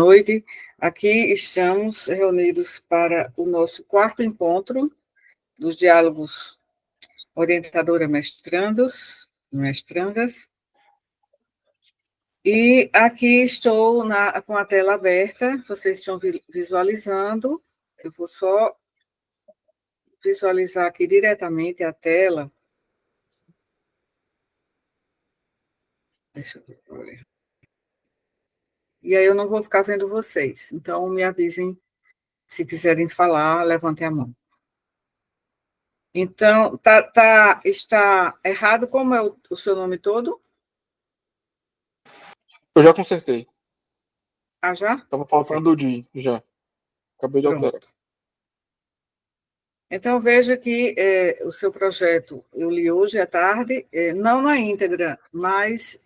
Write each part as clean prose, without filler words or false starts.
Noite. Aqui estamos reunidos para o nosso quarto encontro dos diálogos orientadora mestrandas. E aqui estou com a tela aberta, vocês estão visualizando. Eu vou só visualizar aqui diretamente a tela. Deixa eu ver. E aí eu não vou ficar vendo vocês, então me avisem se quiserem falar, levantem a mão. Então, está errado como é o seu nome todo? Eu já consertei. Ah, já? Estava faltando o Di, já. Acabei de alterar. Então, veja que o seu projeto, eu li hoje à tarde, não na íntegra, mas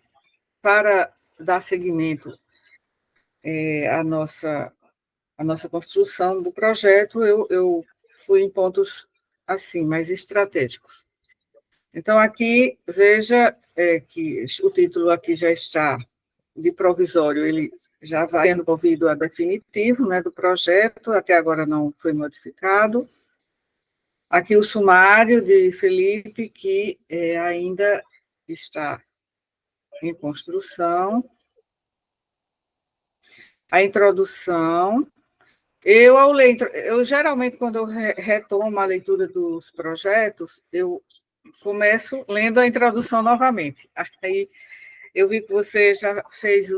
para dar seguimento à nossa construção do projeto, eu fui em pontos assim, mais estratégicos. Então, aqui, veja que o título aqui já está de provisório, ele já vai sendo movido a definitivo, né, do projeto, até agora não foi modificado. Aqui o sumário de Felipe, que ainda está em construção. A introdução. Eu geralmente, quando eu retomo a leitura dos projetos, eu começo lendo a introdução novamente. Aí eu vi que você já fez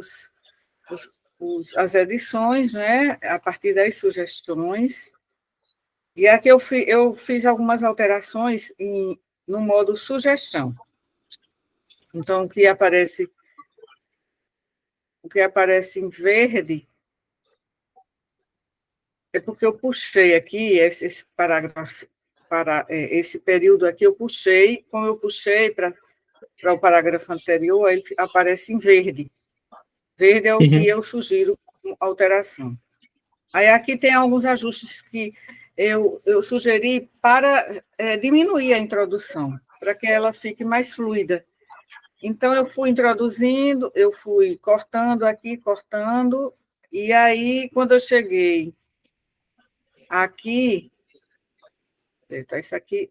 as edições, né, a partir das sugestões. E aqui eu fiz algumas alterações no modo sugestão. Então, o que aparece em verde é porque eu puxei aqui esse parágrafo, esse período aqui, como eu puxei para o parágrafo anterior, aí ele aparece em verde. Verde é o que eu sugiro como alteração. Aí aqui tem alguns ajustes que eu sugeri para diminuir a introdução, para que ela fique mais fluida. Então, eu fui introduzindo, eu fui cortando aqui, cortando, e aí, quando eu cheguei aqui,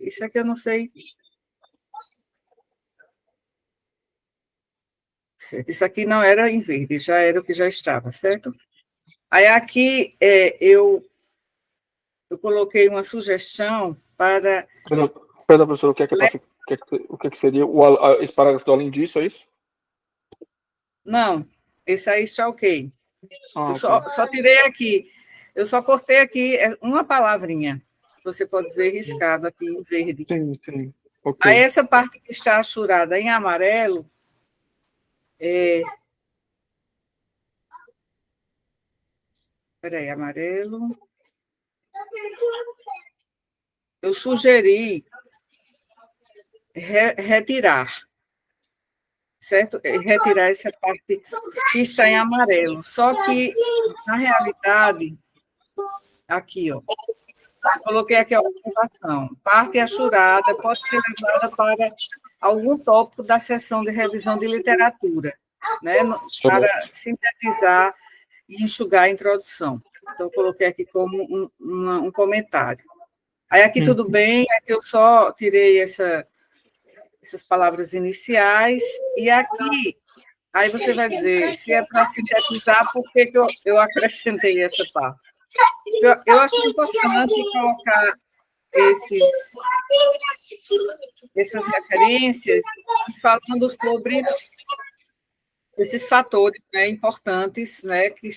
isso aqui eu não sei. Isso aqui não era em verde, já era o que já estava, certo? Aí aqui eu coloquei uma sugestão para... Perdão, professor, o que seria esse parágrafo do além disso, é isso? Não, esse aí está ok. Eu só tirei aqui, eu só cortei aqui uma palavrinha. Você pode ver riscado aqui em verde. Sim. Okay. Aí essa parte que está achurada em amarelo, amarelo. Eu sugeri retirar, certo? Retirar essa parte que está em amarelo. Só que, na realidade, aqui, ó, eu coloquei aqui a observação. Parte achurada pode ser levada para algum tópico da sessão de revisão de literatura, né? Para sintetizar e enxugar a introdução. Então, eu coloquei aqui como um comentário. Aí, aqui tudo bem, aqui eu só tirei essas palavras iniciais, e aqui, aí você vai dizer, se é para sintetizar, por que eu acrescentei essa parte? Eu acho importante colocar essas referências falando sobre esses fatores, né, importantes, né, que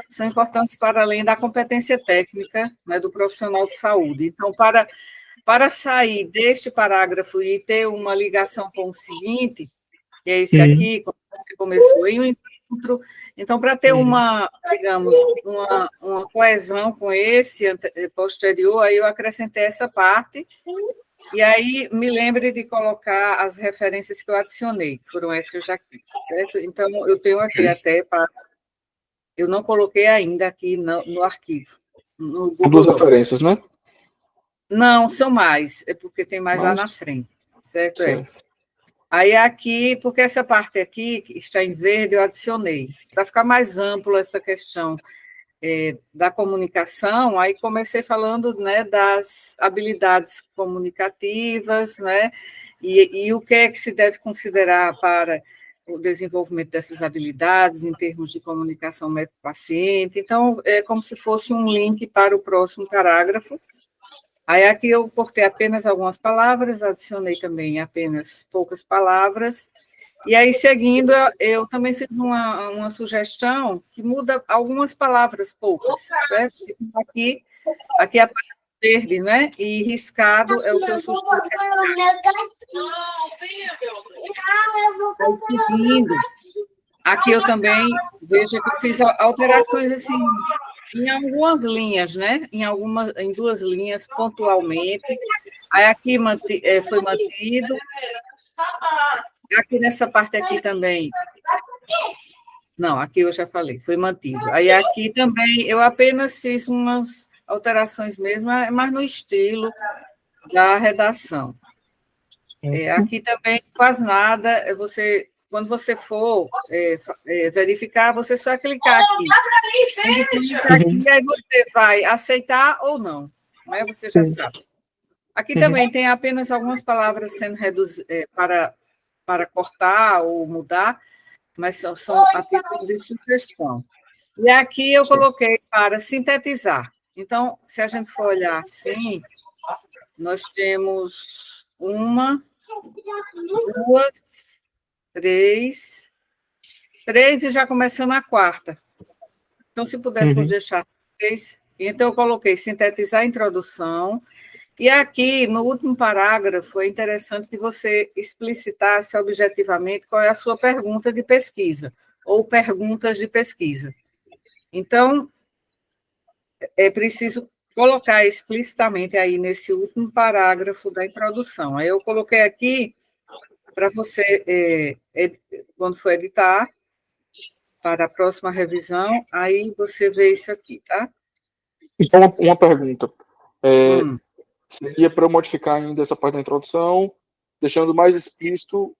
são importantes para além da competência técnica, né, do profissional de saúde. Então, para sair deste parágrafo e ter uma ligação com o seguinte, que é esse aqui, que começou em um encontro, então, para ter digamos, uma coesão com esse posterior, aí eu acrescentei essa parte, e aí me lembre de colocar as referências que eu adicionei, que foram essas aqui, certo? Então, eu tenho aqui até eu não coloquei ainda aqui no arquivo, no Google Duas Docs. referências, né? Não, são mais, é porque tem mais lá na frente, certo? Aí aqui, porque essa parte aqui, que está em verde, eu adicionei. Para ficar mais amplo essa questão da comunicação, aí comecei falando, né, das habilidades comunicativas, né, e o que é que se deve considerar para o desenvolvimento dessas habilidades em termos de comunicação médico-paciente. Então, é como se fosse um link para o próximo parágrafo. Aí aqui eu cortei apenas algumas palavras, adicionei também apenas poucas palavras, e aí, seguindo, eu também fiz uma sugestão que muda algumas palavras poucas, certo? Aqui aparece verde, né? E riscado é o que eu sugiro. Seguindo, aqui eu também vejo que eu fiz alterações assim em algumas linhas, né? Em 2 linhas, pontualmente. Aí aqui foi mantido. Aqui nessa parte aqui também. Não, aqui eu já falei, foi mantido. Aí aqui também eu apenas fiz umas alterações mesmo, mas no estilo da redação. Aqui também quase nada, quando você for verificar, você só clicar aqui. Aí você vai aceitar ou não, né? Você já sabe. Aqui também tem apenas algumas palavras sendo reduzidas para cortar ou mudar, mas são a título de sugestão. E aqui eu coloquei para sintetizar. Então, se a gente for olhar assim, nós temos 1, 2, 3 e já começando a 4ª. Então, se pudéssemos deixar 3, então eu coloquei sintetizar a introdução. E aqui, no último parágrafo, é interessante que você explicitasse objetivamente qual é a sua pergunta de pesquisa, ou perguntas de pesquisa. Então, é preciso colocar explicitamente aí nesse último parágrafo da introdução. Aí eu coloquei aqui para você, quando for editar, para a próxima revisão, aí você vê isso aqui, tá? Então, uma pergunta. Seria para eu modificar ainda essa parte da introdução, deixando mais explícito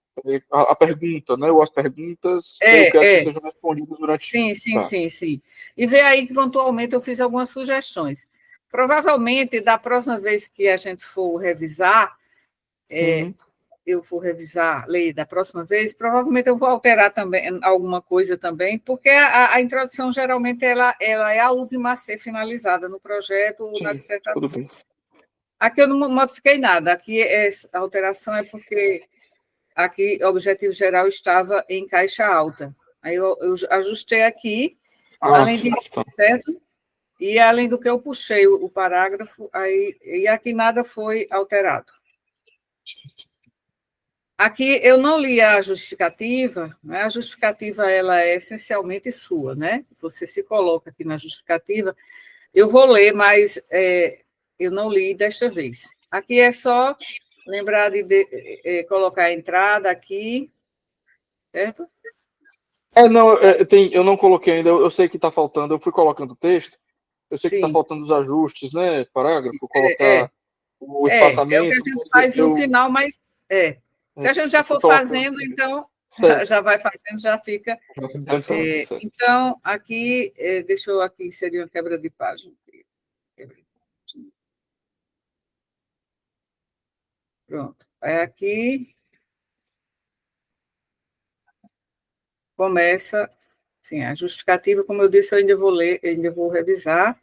a pergunta, né? Ou as perguntas que eu quero que sejam respondidas durante... Sim. E vê aí que, pontualmente, eu fiz algumas sugestões. Provavelmente, da próxima vez que a gente for revisar, ler da próxima vez, provavelmente eu vou alterar também alguma coisa também, porque a introdução, geralmente, ela é a última a ser finalizada no projeto ou na dissertação. Tudo bem. Aqui eu não modifiquei nada, aqui a alteração é porque aqui o objetivo geral estava em caixa alta. Aí eu ajustei aqui, além de certo? E além do que eu puxei o parágrafo, e aqui nada foi alterado. Aqui eu não li a justificativa, né? A justificativa ela é essencialmente sua, né? Você se coloca aqui na justificativa. Eu vou ler, mas eu não li desta vez. Aqui é só lembrar de colocar a entrada aqui, certo? Não, eu não coloquei ainda, eu sei que está faltando, eu fui colocando o texto, eu sei que está faltando os ajustes, né? Parágrafo, colocar o espaçamento. É o que a gente faz no final, mas se a gente já for fazendo, então já vai fazendo, já fica. Então, aqui, deixa eu aqui inserir uma quebra de página. Pronto. Aqui começa, sim, a justificativa, como eu disse, eu ainda vou ler, ainda vou revisar.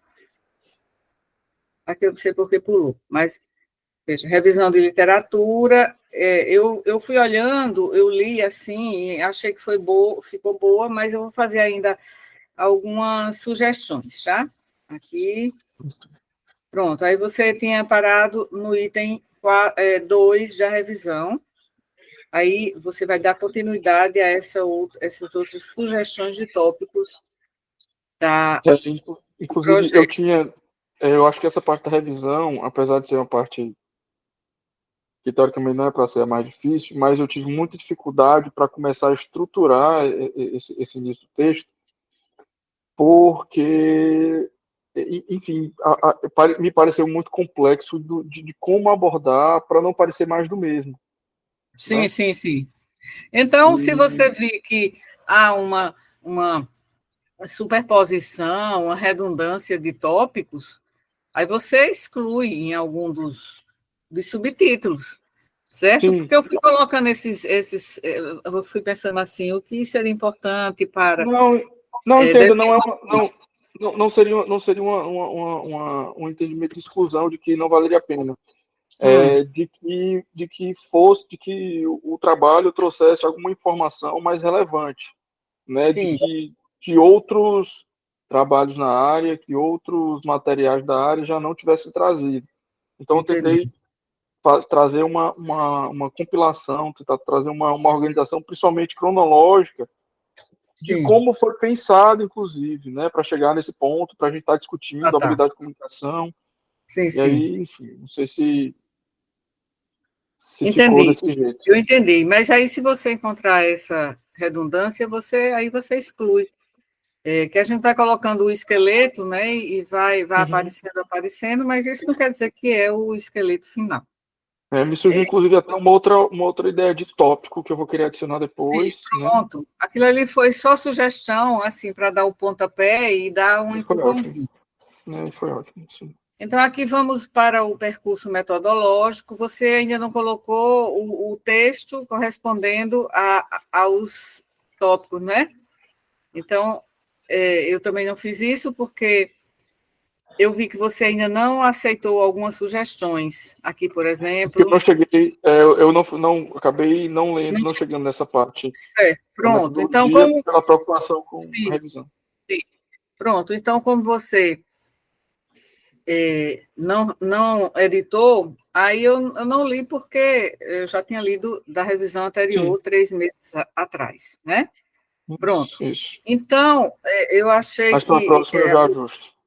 Aqui eu não sei por que pulou, mas, veja, revisão de literatura, eu fui olhando, eu li assim, achei que ficou boa, mas eu vou fazer ainda algumas sugestões, tá? Aqui. Pronto, aí você tinha parado no item 2 da revisão. Aí você vai dar continuidade a essas outras sugestões de tópicos da. Inclusive, eu acho que essa parte da revisão, apesar de ser uma parte que teoricamente não é para ser a mais difícil, mas eu tive muita dificuldade para começar a estruturar esse início do texto, porque, enfim, me pareceu muito complexo de como abordar para não parecer mais do mesmo. Sim, né? sim. Então, se você vir que há uma superposição, uma redundância de tópicos, aí você exclui em algum dos subtítulos, certo? Sim. Porque eu fui colocando eu fui pensando assim, o que seria importante para... Não entenda, não seria um entendimento de exclusão de que não valeria a pena. De que o trabalho trouxesse alguma informação mais relevante, né? Sim. Que outros trabalhos na área, que outros materiais da área já não tivessem trazido. Então, eu tentei trazer uma compilação, tentar trazer uma organização, principalmente cronológica, de como foi pensado, inclusive, né, para chegar nesse ponto, para a gente estar discutindo habilidade de comunicação. E aí, enfim, não sei se ficou desse jeito. Eu entendi, mas aí se você encontrar essa redundância, aí você exclui. Que a gente vai colocando o esqueleto, né, e vai aparecendo, mas isso não quer dizer que é o esqueleto final. Me surgiu, inclusive, até uma outra ideia de tópico que eu vou querer adicionar depois. Sim, pronto. Né? Aquilo ali foi só sugestão, assim, para dar o pontapé e dar um empurrãozinho. Foi ótimo, sim. Então, aqui vamos para o percurso metodológico. Você ainda não colocou o texto correspondendo aos tópicos, né? Então, eu também não fiz isso porque eu vi que você ainda não aceitou algumas sugestões. Aqui, por exemplo... Eu não cheguei, eu não acabei não lendo, não chegando nessa parte. Certo, pronto. Então, pela preocupação com a revisão. Sim. Pronto, então, como você não editou, aí eu não li porque eu já tinha lido da revisão anterior, 3 meses atrás, né? Pronto. Isso. Então, eu achei Mas para a próxima eu já ajusto.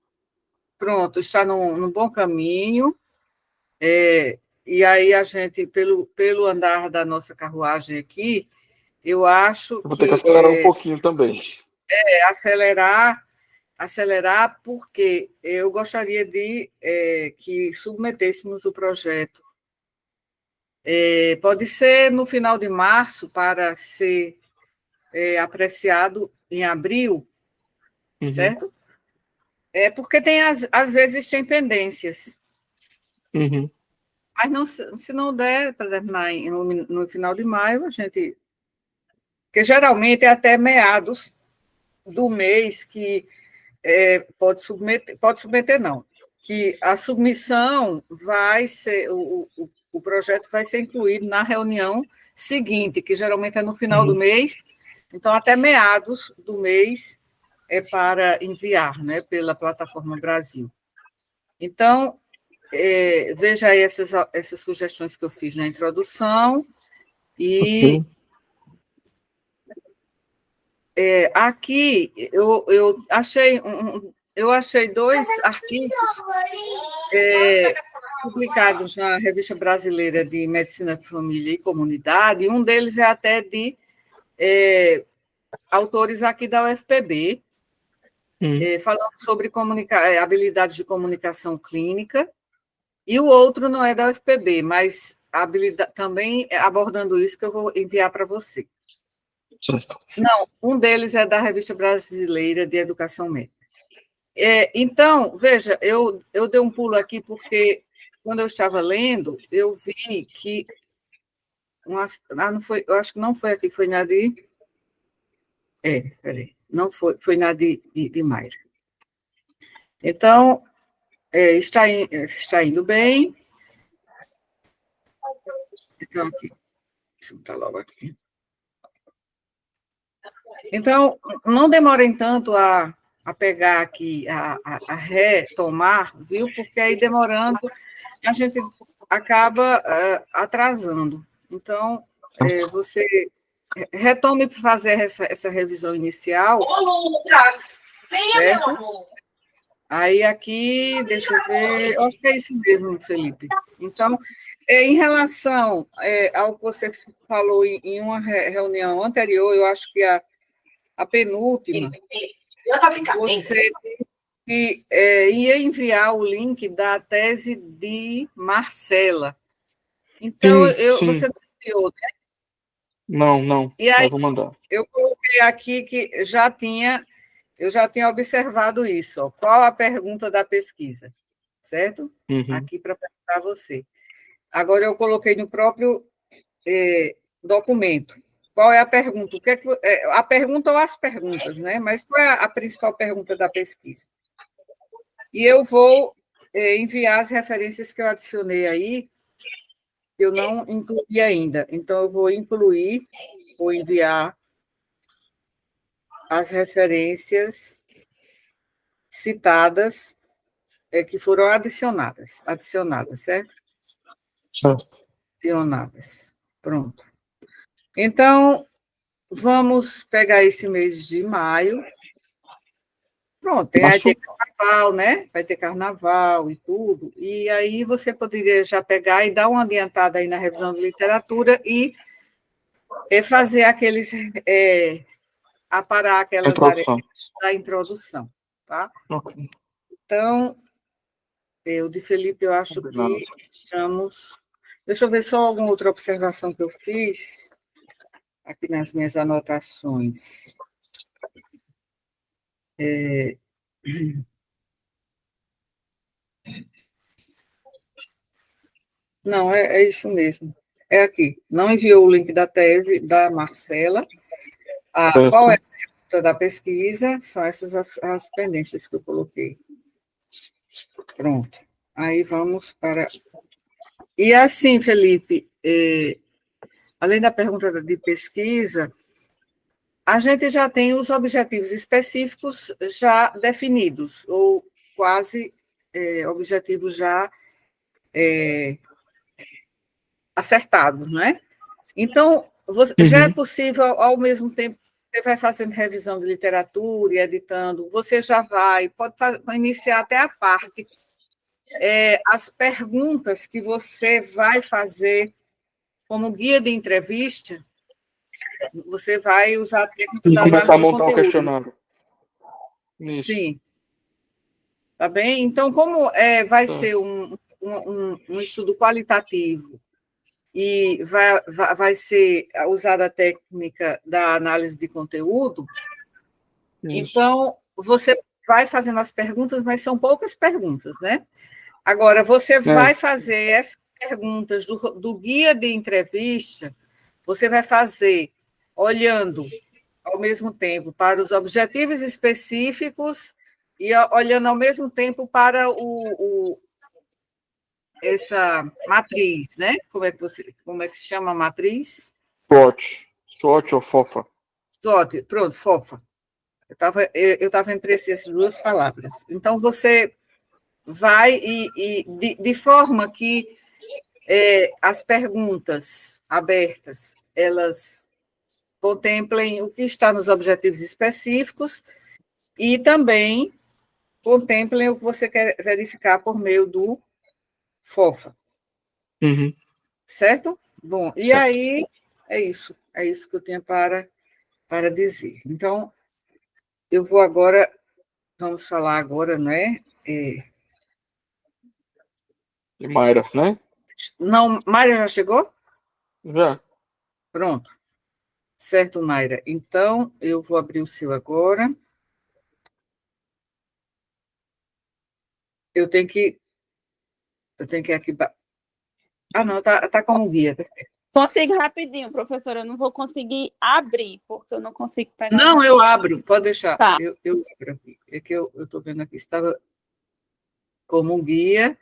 Pronto, está num bom caminho, e aí a gente, pelo andar da nossa carruagem aqui, eu acho eu vou ter que acelerar um pouquinho também. Acelerar, porque eu gostaria de que submetêssemos o projeto. Pode ser no final de março, para ser apreciado em abril, certo? Porque às vezes tem pendências. Mas não, se não der para terminar no final de maio, a gente... Porque geralmente é até meados do mês que pode submeter não, que a submissão vai ser, o projeto vai ser incluído na reunião seguinte, que geralmente é no final do mês, então até meados do mês é para enviar, né, pela Plataforma Brasil. Então, veja aí essas sugestões que eu fiz na introdução, e aqui eu achei eu achei 2 artigos publicados na Revista Brasileira de Medicina de Família e Comunidade, e um deles é até de autores aqui da UFPB, falando sobre habilidades de comunicação clínica, e o outro não é da UFPB, mas também abordando isso que eu vou enviar para você. Certo. Não, um deles é da Revista Brasileira de Educação Médica. Então, veja, eu dei um pulo aqui porque, quando eu estava lendo, eu vi que... não foi, eu acho que não foi aqui, foi na de... peraí, não foi na de Mayra. Então, está indo bem. Então, aqui, deixa eu botar logo aqui. Então, não demorem tanto a pegar aqui, a retomar, viu? Porque aí, demorando, a gente acaba atrasando. Então, você retome para fazer essa revisão inicial. Ô, Lucas! Venha, meu amor! Aí, aqui, deixa eu ver, eu acho que é isso mesmo, Felipe. Então, em relação ao que você falou em uma reunião anterior, eu acho que a penúltima, você ia enviar o link da tese de Marcela. Então, você não enviou, né? Não. E aí, Eu vou mandar. eu coloquei aqui que eu já tinha observado isso. Ó. Qual a pergunta da pesquisa? Certo? Uhum. Aqui para perguntar a você. Agora, eu coloquei no próprio documento. Qual é a pergunta? A pergunta ou as perguntas, né? Mas qual é a principal pergunta da pesquisa? E eu vou enviar as referências que eu adicionei aí, que eu não incluí ainda. Então, eu vou enviar as referências citadas, que foram adicionadas, certo? Certo. Adicionadas. Pronto. Então, vamos pegar esse mês de maio. Pronto, vai ter carnaval, né? Vai ter carnaval e tudo. E aí você poderia já pegar e dar uma adiantada aí na revisão de literatura e fazer aparar aquelas áreas Introdução. da introdução, tá? Ok. Então, o de Felipe, eu acho Combinado. que estamos... Deixa eu ver só alguma outra observação que eu fiz aqui nas minhas anotações. Não, é isso mesmo. É aqui. Não enviou o link da tese da Marcela. Qual é a pergunta da pesquisa? São essas as pendências que eu coloquei. Pronto. Aí vamos para... E assim, Felipe, além da pergunta de pesquisa, a gente já tem os objetivos específicos já definidos, ou quase objetivos já acertados, né? Então, já é possível, ao mesmo tempo que você vai fazendo revisão de literatura e editando, você já pode iniciar até a parte, as perguntas que você vai fazer como guia de entrevista, você vai usar a técnica E da começar análise a de montar um conteúdo. questionário. Isso. Sim, tá bem? Então, como vai Tá. ser um estudo qualitativo e vai ser usada a técnica da análise de conteúdo, Isso. então você vai fazendo as perguntas, mas são poucas perguntas, né? Agora, você vai fazer essas perguntas do guia de entrevista, você vai fazer olhando ao mesmo tempo para os objetivos específicos e olhando ao mesmo tempo para essa matriz, né? Como é que se chama a matriz? SWOT ou FOFA. SWOT, pronto, fofa. Eu estava entre essas duas palavras. Então, você vai de forma que as perguntas abertas, elas contemplem o que está nos objetivos específicos e também contemplem o que você quer verificar por meio do FOFA. Uhum. Certo? Bom, e Certo. aí é isso que eu tinha para dizer. Então, vamos falar agora, né? E Mayra, né? Não, Mayra já chegou? Já. Pronto. Certo, Mayra. Então, eu vou abrir o seu agora. Eu tenho que aqui. Não, tá como guia, tá certo. Consigo rapidinho, professora. Eu não vou conseguir abrir, porque eu não consigo pegar. Não, eu abro, pode deixar. Tá. Eu abro aqui. É que eu estou vendo aqui, estava como guia.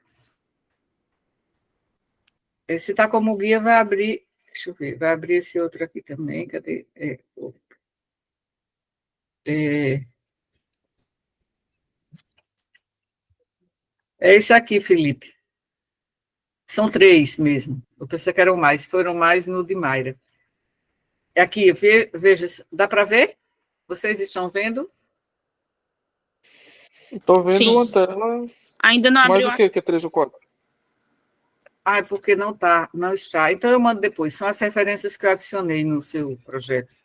Se está como guia, vai abrir. Deixa eu ver, vai abrir esse outro aqui também. Cadê? É esse aqui, Felipe. São 3 mesmo. Eu pensei que eram mais. Foram mais no de Mayra. É aqui, veja, dá para ver? Vocês estão vendo? Estou vendo Sim. uma tela. Ainda não Mais abriu o que é 3 ou 4? É porque não está. Então eu mando depois. São as referências que eu adicionei no seu projeto.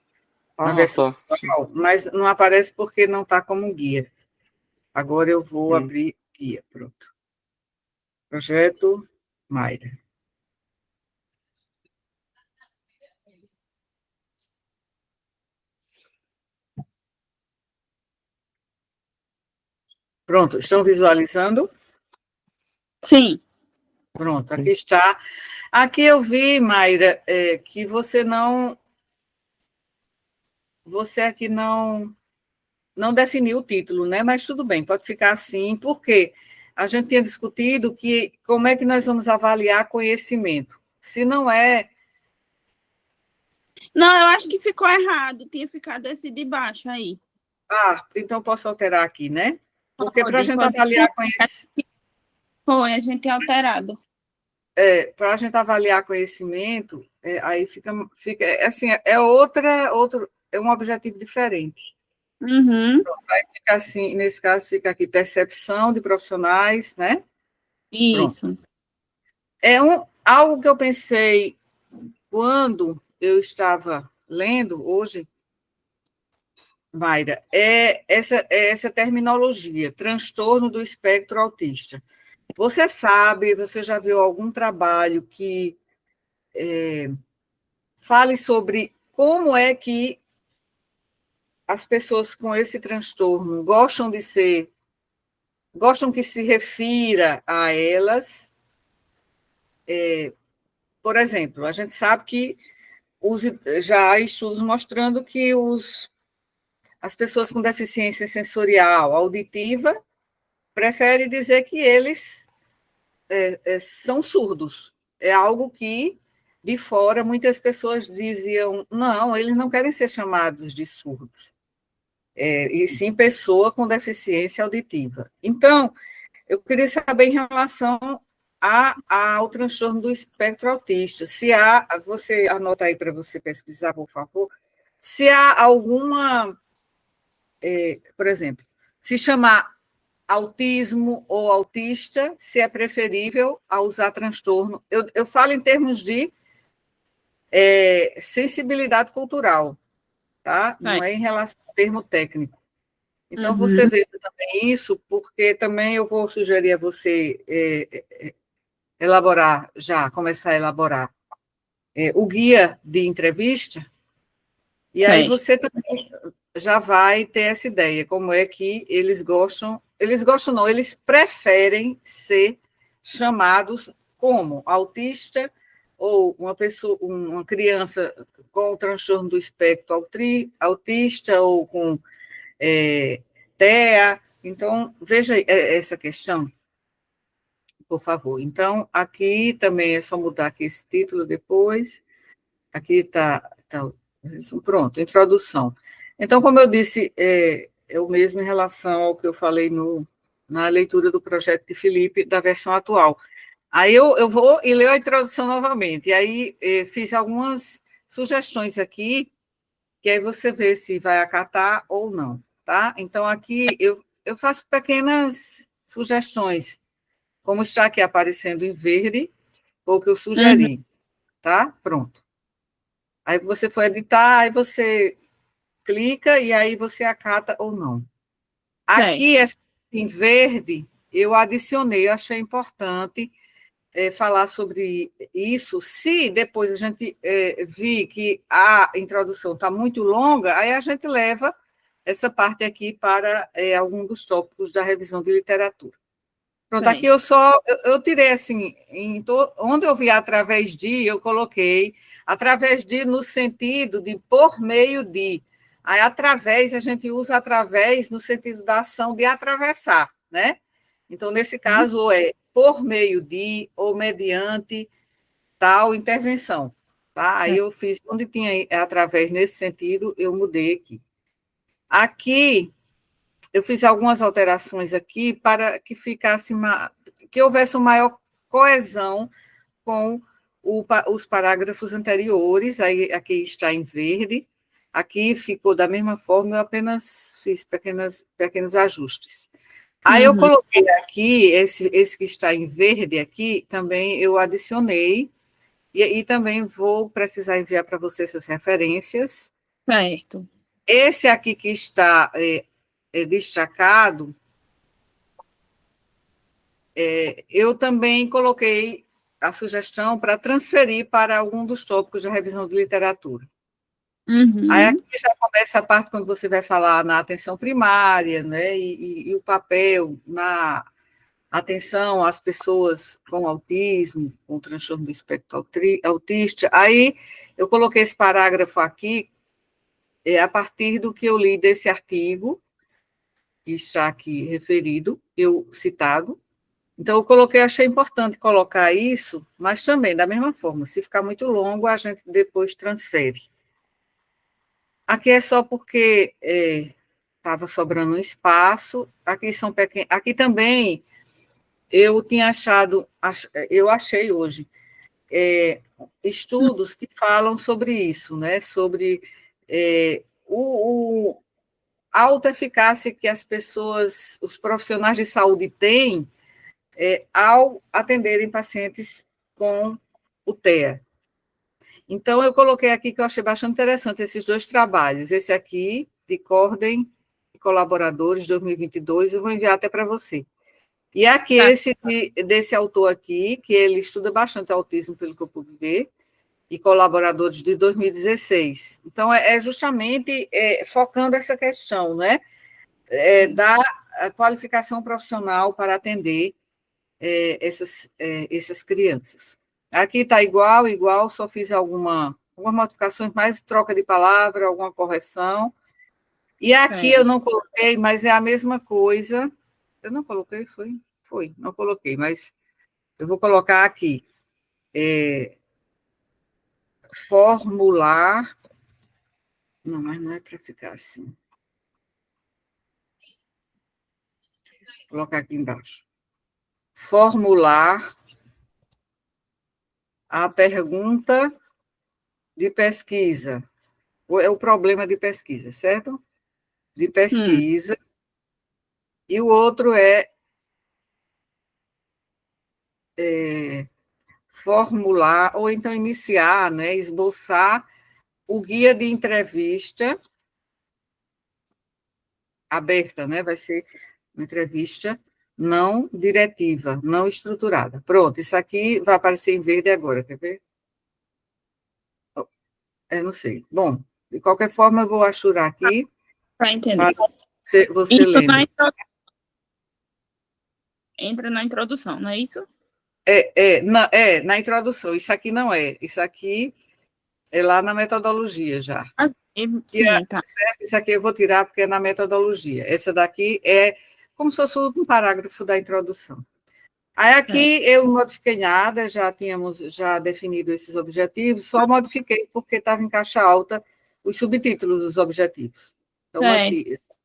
Na versão Tá. atual. Mas não aparece porque não está como guia. Agora eu vou abrir guia. Pronto. Projeto, 'Mayra'. Pronto, estão visualizando? Sim. Pronto, aqui está. Aqui eu vi, Mayra, que você aqui não definiu o título, né? Mas tudo bem, pode ficar assim, porque a gente tinha discutido que como é que nós vamos avaliar conhecimento. Se não é. Não, eu acho que ficou errado. Tinha ficado esse de baixo aí. Então posso alterar aqui, né? Porque para a Pode, gente pode. avaliar conhecimento. Foi, a gente é alterado. Para a gente avaliar conhecimento, aí fica assim, é um objetivo diferente. Uhum. Aí fica assim, nesse caso, fica aqui percepção de profissionais, né? Isso. Pronto. Algo que eu pensei quando eu estava lendo hoje, Mayra, é essa terminologia, transtorno do espectro autista. Você sabe, você já viu algum trabalho que fale sobre como é que as pessoas com esse transtorno gostam que se refira a elas? Por exemplo, a gente sabe que já há estudos mostrando que as pessoas com deficiência sensorial auditiva preferem dizer que eles são surdos. É algo que, de fora, muitas pessoas diziam, não, eles não querem ser chamados de surdos, e sim pessoa com deficiência auditiva. Então, eu queria saber em relação ao transtorno do espectro autista, se há, você anota aí para você pesquisar, por favor, se há alguma, por exemplo, se chamar autismo ou autista, se é preferível a usar transtorno. Eu falo em termos de sensibilidade cultural, tá? Não é em relação ao termo técnico. Então, você veja também isso, porque também eu vou sugerir a você começar a elaborar o guia de entrevista, e aí você também já vai ter essa ideia, como é que eles gostam não, eles preferem ser chamados como autista ou uma criança com o transtorno do espectro autista ou com TEA. Então, veja essa questão, por favor. Então, aqui também é só mudar aqui esse título depois. Aqui está, pronto, introdução. Então, como eu disse, é o mesmo em relação ao que eu falei na leitura do projeto de Felipe, da versão atual. Aí eu vou e leio a introdução novamente, e aí fiz algumas sugestões aqui, que aí você vê se vai acatar ou não, tá? Então, aqui eu faço pequenas sugestões, como está aqui aparecendo em verde, ou que eu sugeri, tá? Pronto. Aí você for editar, aí você clica e aí você acata ou não. Aqui, em verde, eu adicionei, eu achei importante falar sobre isso. Se depois a gente vir que a introdução está muito longa, aí a gente leva essa parte aqui para algum dos tópicos da revisão de literatura. Pronto, aqui eu tirei assim, onde eu vi através de, eu coloquei através de no sentido de por meio de. Aí, através, a gente usa através no sentido da ação de atravessar, né? Então, nesse caso, ou é por meio de ou mediante tal intervenção, tá? Aí eu fiz, onde tinha através nesse sentido, eu mudei aqui. Aqui, eu fiz algumas alterações aqui para que ficasse que houvesse uma maior coesão com os parágrafos anteriores, aí aqui está em verde, aqui ficou da mesma forma, eu apenas fiz pequenos ajustes. Aí eu coloquei aqui, esse que está em verde aqui, também eu adicionei, e também vou precisar enviar para você essas referências. Certo. Esse aqui que está destacado, eu também coloquei a sugestão para transferir para algum dos tópicos da revisão de literatura. Aí aqui já começa a parte quando você vai falar na atenção primária, né, e o papel na atenção às pessoas com autismo, com transtorno do espectro autista. Aí eu coloquei esse parágrafo aqui, a partir do que eu li desse artigo, que está aqui referido, eu citado. Então, eu coloquei, achei importante colocar isso, mas também, da mesma forma, se ficar muito longo, a gente depois transfere. Aqui é só porque estava sobrando um espaço, aqui são pequenos, aqui também eu tinha achado, eu achei hoje, estudos que falam sobre isso, né, sobre a alta eficácia que as pessoas, os profissionais de saúde têm ao atenderem pacientes com o TEA. Então, eu coloquei aqui que eu achei bastante interessante esses dois trabalhos. Esse aqui, de Corden e colaboradores, de 2022, eu vou enviar até para você. E aqui, esse desse autor aqui, que ele estuda bastante autismo, pelo que eu pude ver, e colaboradores de 2016. Então, é justamente focando essa questão, né, da qualificação profissional para atender essas crianças. Aqui está igual, só fiz algumas modificações, mais troca de palavra, alguma correção. E aqui eu não coloquei, mas é a mesma coisa. Eu não coloquei, foi, não coloquei, mas eu vou colocar aqui. Formular. Não, mas não é para ficar assim. Vou colocar aqui embaixo. Formular a pergunta de pesquisa. É o problema de pesquisa, certo? De pesquisa. E o outro é formular, ou então iniciar, né, esboçar o guia de entrevista aberta, né? Vai ser uma entrevista não diretiva, não estruturada. Pronto, isso aqui vai aparecer em verde agora, quer ver? Não sei. Bom, de qualquer forma, eu vou achurar aqui. Para entender. Você lembra. Entra na introdução, não é isso? Na introdução. Isso aqui não é. Isso aqui é lá na metodologia já. Sim, tá. Certo? Isso aqui eu vou tirar porque é na metodologia. Essa daqui é como se fosse o último parágrafo da introdução. Aí aqui eu não modifiquei nada, já tínhamos definido esses objetivos, só modifiquei porque estava em caixa alta os subtítulos dos objetivos. Então,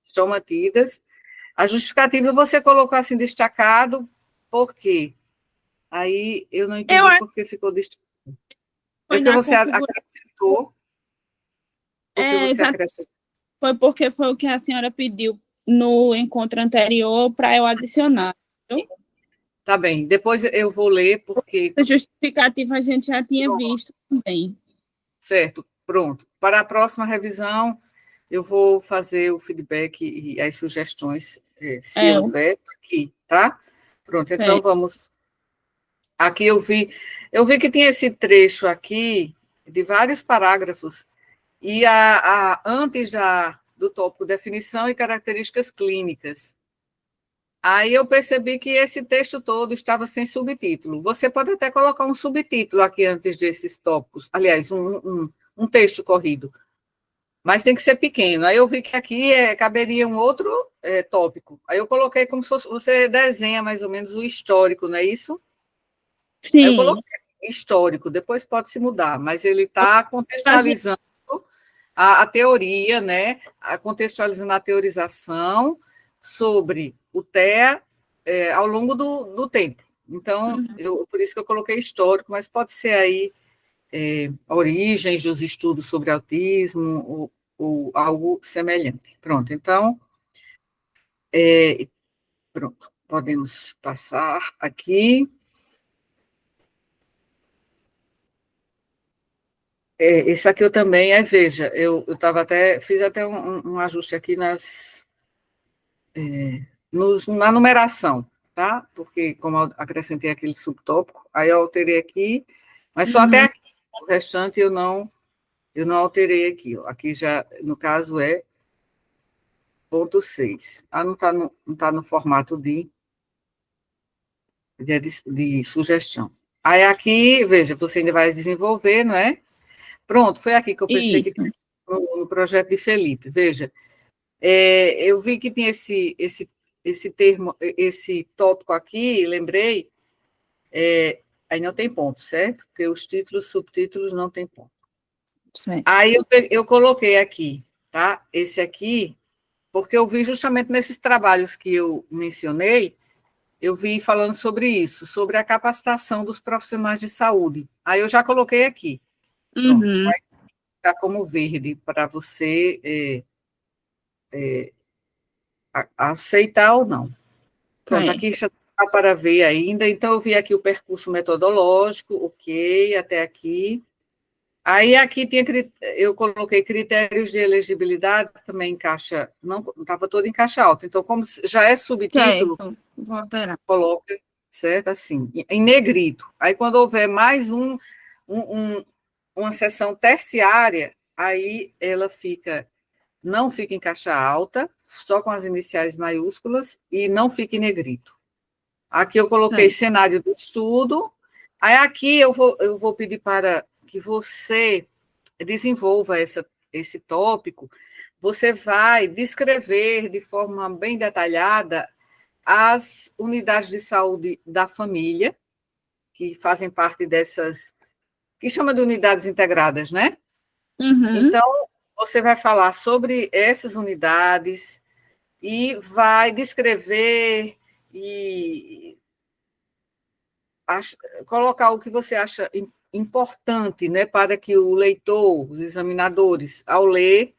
estão mantidas. A justificativa você colocou assim destacado, por quê? Aí eu não entendi por que ficou destacado. Porque você acrescentou. Foi porque foi o que a senhora pediu no encontro anterior para eu adicionar. Viu? Tá bem, depois eu vou ler, porque... A justificativa a gente já tinha visto também. Certo, pronto. Para a próxima revisão, eu vou fazer o feedback e as sugestões, se houver, aqui, tá? Pronto, então vamos... Aqui eu vi que tinha esse trecho aqui, de vários parágrafos, e antes do tópico definição e características clínicas. Aí eu percebi que esse texto todo estava sem subtítulo. Você pode até colocar um subtítulo aqui antes desses tópicos, aliás, um texto corrido, mas tem que ser pequeno. Aí eu vi que aqui caberia um outro tópico. Aí eu coloquei como se fosse, você desenha mais ou menos o histórico, não é isso? Sim. Aí eu coloquei histórico, depois pode se mudar, mas ele está contextualizando a teoria, né? Contextualizando a teorização sobre o TEA ao longo do tempo. Então, por isso que eu coloquei histórico, mas pode ser aí origens dos estudos sobre autismo ou algo semelhante. Pronto, então, pronto, podemos passar aqui. Esse aqui eu também, veja, eu fiz até um ajuste aqui na numeração, tá? Porque, como eu acrescentei aquele subtópico, aí eu alterei aqui, mas só até aqui. O restante eu não Eu não alterei aqui, ó. Aqui já, no caso, é ponto 6. Ah, não tá no formato de sugestão. Aí aqui, veja, você ainda vai desenvolver, não é? Pronto, foi aqui que eu pensei que Isso. tinha no projeto de Felipe. Veja, eu vi que tinha esse termo, esse tópico aqui, lembrei, aí não tem ponto, certo? Porque os títulos, subtítulos não tem ponto. Certo. Aí eu coloquei aqui, tá? Esse aqui, porque eu vi justamente nesses trabalhos que eu mencionei, eu vi falando sobre isso, sobre a capacitação dos profissionais de saúde. Aí eu já coloquei aqui. Pronto, Uhum. vai ficar como verde para você aceitar ou não. Pronto, Certo. aqui já está para ver ainda. Então, eu vi aqui o percurso metodológico, ok, até aqui. Aí, aqui eu coloquei critérios de elegibilidade, também encaixa, não estava todo em caixa alta. Então, como já é subtítulo, Certo. Vou alterar. coloca, certo, assim, em negrito. Aí, quando houver mais uma seção terciária, aí ela não fica em caixa alta, só com as iniciais maiúsculas, e não fica em negrito. Aqui eu coloquei Certo. cenário do estudo. Aí aqui eu vou pedir para que você desenvolva esse tópico. Você vai descrever de forma bem detalhada as unidades de saúde da família, que fazem parte dessas, que chama de unidades integradas, né? Uhum. Então, você vai falar sobre essas unidades e vai descrever e colocar o que você acha importante, né, para que o leitor, os examinadores, ao ler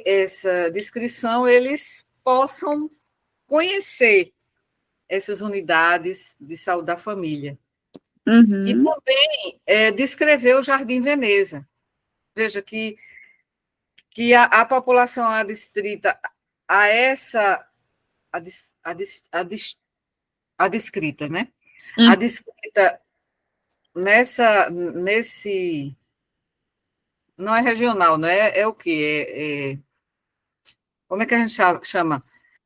essa descrição, eles possam conhecer essas unidades de saúde da família. E Uhum. também descrever o Jardim Veneza. Veja que a população adstrita a essa, a descrita, né? A Uhum. descrita nesse, não é regional, não é, é o quê? Como é que a gente chama?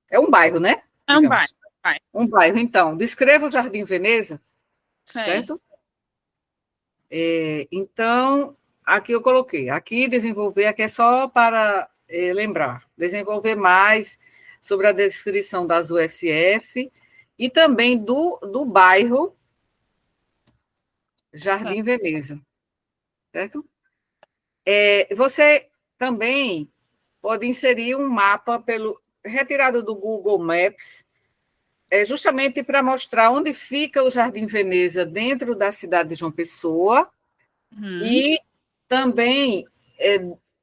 É um bairro, né? É um bairro. Digamos. Um bairro, então. Descreva o Jardim Veneza, Certo. certo? Então, aqui eu coloquei. Aqui desenvolver, aqui é só para lembrar. Desenvolver mais sobre a descrição das USF e também do bairro Jardim Veneza, certo? Você também pode inserir um mapa retirado do Google Maps, justamente para mostrar onde fica o Jardim Veneza dentro da cidade de João Pessoa, Uhum. e também,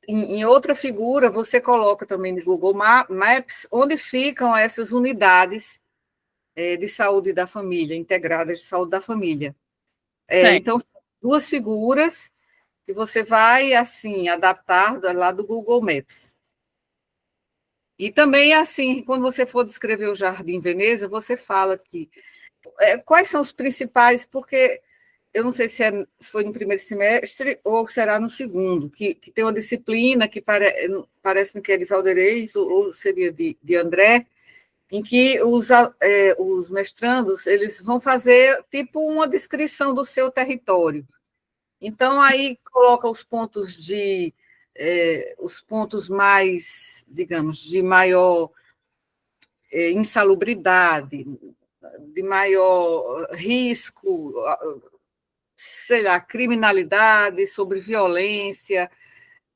em outra figura, você coloca também no Google Maps onde ficam essas unidades de saúde da família, integradas de saúde da família. Certo. Então, duas figuras que você vai, assim, adaptar lá do Google Maps. E também, assim, quando você for descrever o Jardim Veneza, você fala que quais são os principais, porque eu não sei se foi no primeiro semestre ou será no segundo, que tem uma disciplina que parece-me que é de Valdeirês ou seria de André, em que os mestrandos eles vão fazer tipo uma descrição do seu território. Então, aí coloca os pontos mais, digamos, de maior insalubridade, de maior risco, sei lá, criminalidade, sobre violência,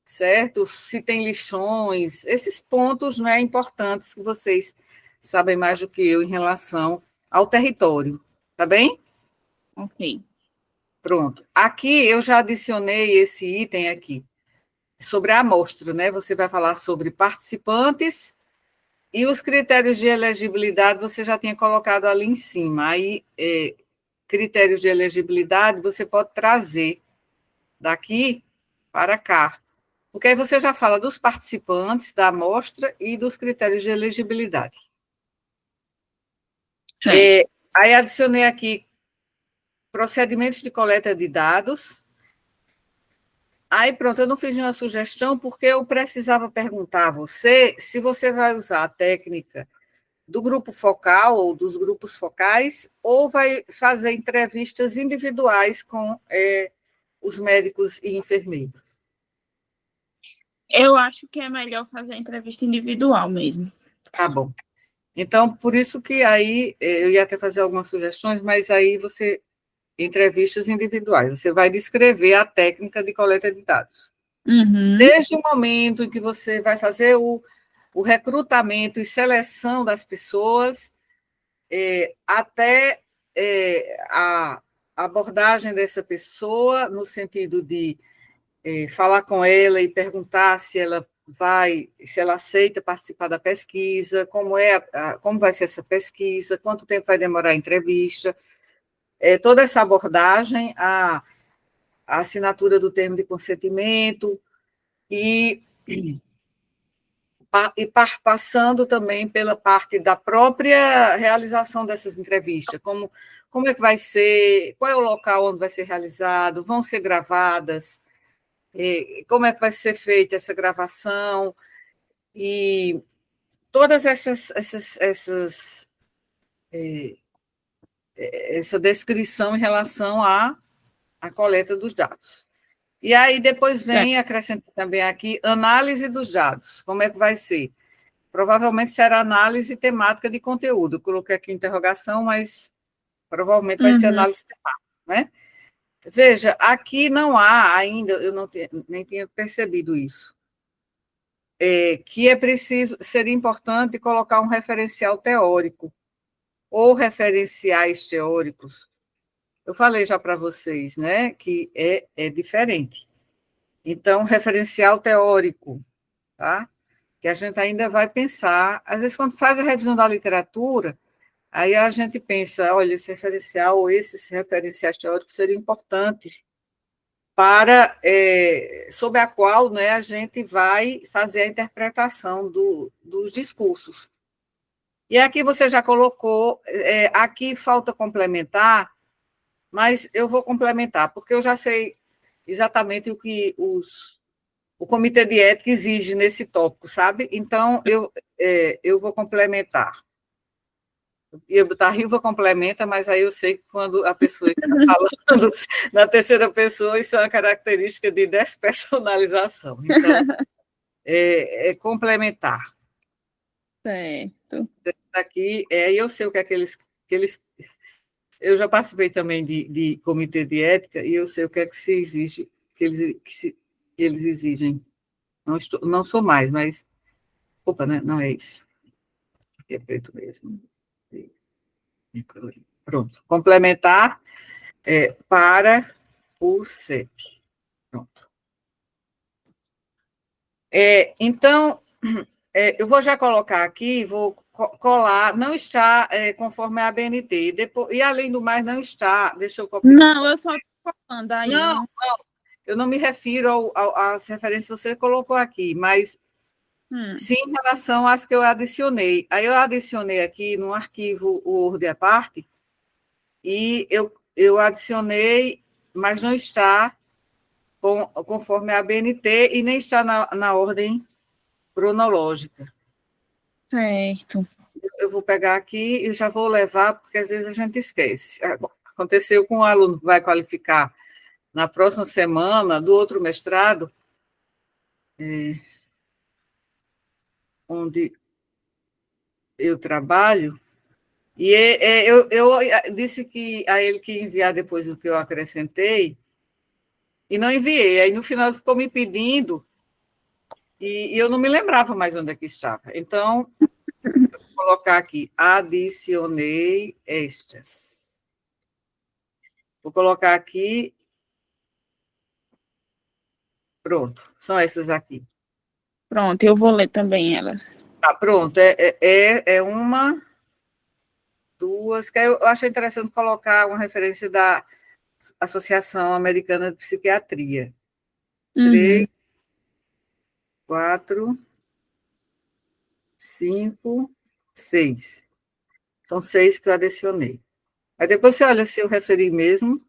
certo? Se tem lixões, esses pontos, né, importantes que vocês sabem mais do que eu em relação ao território, tá bem? Ok. Pronto. Aqui eu já adicionei esse item aqui, sobre a amostra, né? Você vai falar sobre participantes e os critérios de elegibilidade você já tinha colocado ali em cima. Aí, critérios de elegibilidade você pode trazer daqui para cá. Porque aí você já fala dos participantes da amostra e dos critérios de elegibilidade. Certo. Aí adicionei aqui procedimentos de coleta de dados. Aí, pronto, eu não fiz nenhuma sugestão porque eu precisava perguntar a você se você vai usar a técnica do grupo focal ou dos grupos focais ou vai fazer entrevistas individuais com os médicos e enfermeiros. Eu acho que é melhor fazer entrevista individual mesmo. Tá bom. Então, por isso que aí eu ia até fazer algumas sugestões, mas aí entrevistas individuais, você vai descrever a técnica de coleta de dados. Uhum. Desde o momento em que você vai fazer o recrutamento e seleção das pessoas, até a abordagem dessa pessoa, no sentido de falar com ela e perguntar se ela aceita participar da pesquisa, como vai ser essa pesquisa, quanto tempo vai demorar a entrevista, toda essa abordagem, a assinatura do termo de consentimento e passando também pela parte da própria realização dessas entrevistas, como é que vai ser, qual é o local onde vai ser realizado, vão ser gravadas, como é que vai ser feita essa gravação, e todas essa descrição em relação à coleta dos dados. E aí depois vem, acrescenta também aqui, análise dos dados, como é que vai ser? Provavelmente será análise temática de conteúdo. Eu coloquei aqui interrogação, mas provavelmente vai ser análise temática, né? Veja, aqui não há ainda, eu nem tinha percebido isso, que seria importante colocar um referencial teórico, ou referenciais teóricos. Eu falei já para vocês, né, que é diferente. Então, referencial teórico, tá? Que a gente ainda vai pensar, às vezes, quando faz a revisão da literatura, aí a gente pensa, olha, esse referencial ou esses referenciais teóricos seriam importantes para, sob a qual, né, a gente vai fazer a interpretação dos discursos. E aqui você já colocou, aqui falta complementar, mas eu vou complementar, porque eu já sei exatamente o que o Comitê de Ética exige nesse tópico, sabe? Então, eu vou complementar. Ia botar Rilva complementa, mas aí eu sei que quando a pessoa está falando na terceira pessoa, isso é uma característica de despersonalização. Então, é complementar. Certo. Aqui, eu sei o que é que eles. Eu já participei também de comitê de ética e eu sei o que é que se exige, que eles exigem. Não sou mais, mas. Opa, né? Não é isso. É preto mesmo. Pronto. Complementar para o CEP. Pronto. Então, eu vou já colocar aqui, vou colar, não está conforme a ABNT, e além do mais, não está, deixa eu copiar. Não, eu só estou falando aí. Não, eu não me refiro às referências que você colocou aqui, mas sim em relação às que eu adicionei. Aí eu adicionei aqui no arquivo o Word à parte, e eu adicionei, mas não está conforme a ABNT e nem está na ordem cronológica. Certo. Eu vou pegar aqui e já vou levar, porque às vezes a gente esquece. Aconteceu com um aluno que vai qualificar na próxima semana do outro mestrado, onde eu trabalho, e eu disse a ele que ia enviar depois o que eu acrescentei, e não enviei. Aí, no final, ele ficou me pedindo, e eu não me lembrava mais onde é que estava. Então, eu vou colocar aqui, adicionei estas. Vou colocar aqui, pronto, são essas aqui. Pronto, eu vou ler também elas. Tá, pronto, é uma, duas, que eu achei interessante colocar uma referência da Associação Americana de Psiquiatria. 3, 4, 5, 6. São 6 que eu adicionei. Aí depois você olha se eu referi mesmo,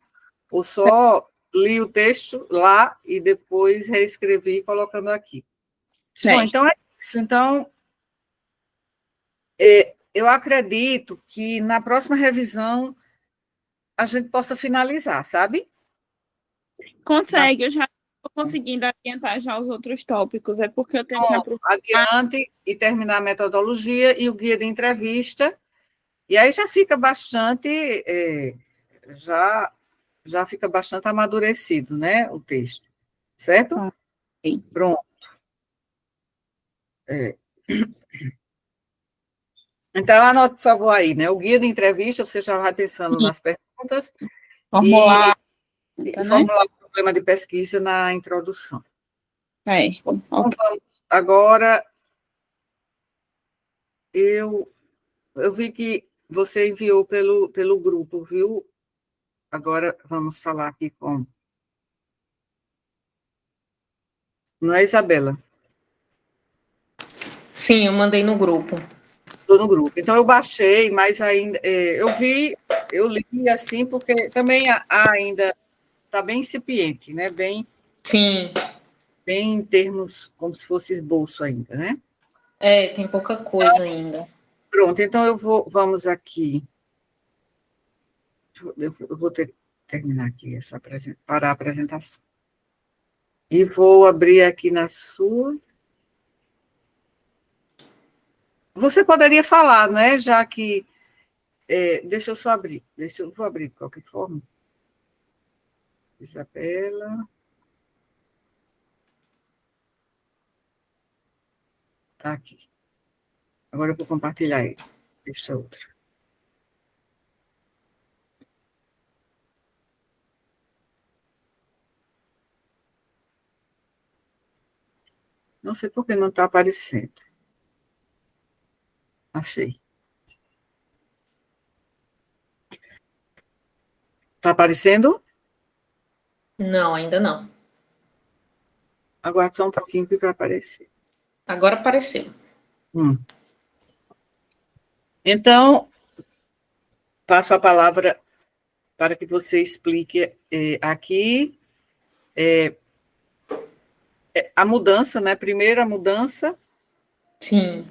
ou só li o texto lá e depois reescrevi colocando aqui. Certo. Bom, então é isso. Então, eu acredito que na próxima revisão a gente possa finalizar, sabe? Consegue, eu já estou conseguindo adiantar já os outros tópicos, é porque eu tenho que aproveitar. Adiante e terminar a metodologia e o guia de entrevista, e aí já fica bastante, já fica bastante amadurecido, né, o texto, certo? Ok. Pronto. Então, anote, por favor, aí, né, o guia de entrevista, você já vai pensando nas perguntas Formular, e né? formular o problema de pesquisa na introdução. Certo. Então, Ok. vamos agora, eu vi que você enviou pelo grupo, viu? Agora vamos falar aqui com... Não é, Isabela? Sim, eu mandei no grupo. Estou no grupo. Então, eu baixei, mas ainda... eu li assim, porque também ainda está bem incipiente, né? Sim, Bem em termos como se fosse esboço ainda, né? tem pouca coisa ainda. Pronto, então vamos aqui. Eu vou terminar aqui para a apresentação. E vou abrir aqui na sua. Você poderia falar, né? Já que. Deixa eu só abrir. Vou abrir de qualquer forma. Isabela. Está aqui. Agora eu vou compartilhar ele. Deixa outra. Não sei por que não está aparecendo. Achei. Está aparecendo? Não, ainda não. Aguarde só um pouquinho que vai aparecer. Agora apareceu. Então, passo a palavra para que você explique aqui a mudança, né? Primeiro, a mudança Sim,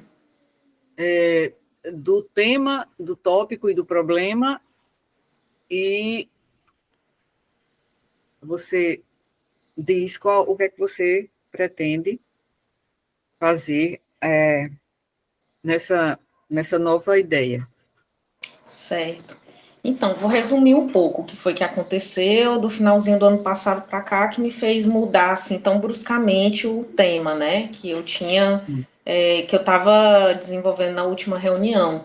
do tema, do tópico e do problema, e você diz o que é que você pretende fazer nessa nova ideia. certo. Então, vou resumir um pouco o que foi que aconteceu do finalzinho do ano passado para cá, que me fez mudar assim tão bruscamente o tema, né? Que eu tinha, que eu estava desenvolvendo na última reunião.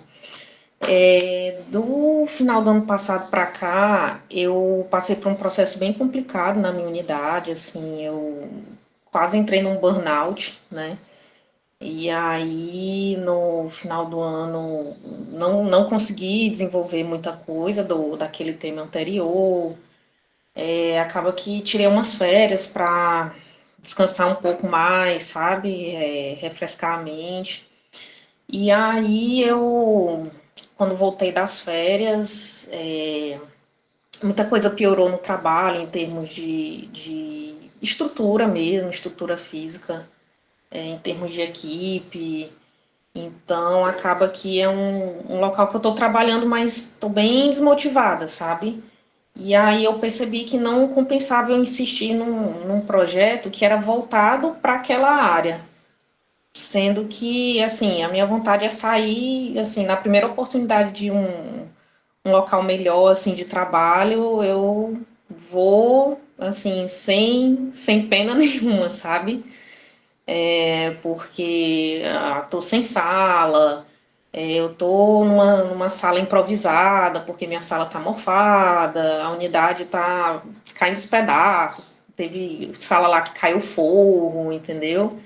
Do final do ano passado para cá, eu passei por um processo bem complicado na minha unidade, assim, eu quase entrei num burnout, né? E aí, no final do ano, não consegui desenvolver muita coisa daquele tema anterior. Acaba que tirei umas férias para descansar um pouco mais, sabe? Refrescar a mente. E aí, quando voltei das férias, muita coisa piorou no trabalho, em termos de estrutura mesmo, estrutura física, em termos de equipe. Então, acaba que é um local que eu estou trabalhando, mas estou bem desmotivada, sabe? E aí eu percebi que não compensava eu insistir num projeto que era voltado para aquela área. Sendo que, assim, a minha vontade é sair, assim, na primeira oportunidade de um local melhor, assim, de trabalho, eu vou, assim, sem pena nenhuma, sabe? Porque tô sem sala, eu tô numa sala improvisada, porque minha sala tá mofada, a unidade tá caindo aos pedaços, teve sala lá que caiu forro, entendeu?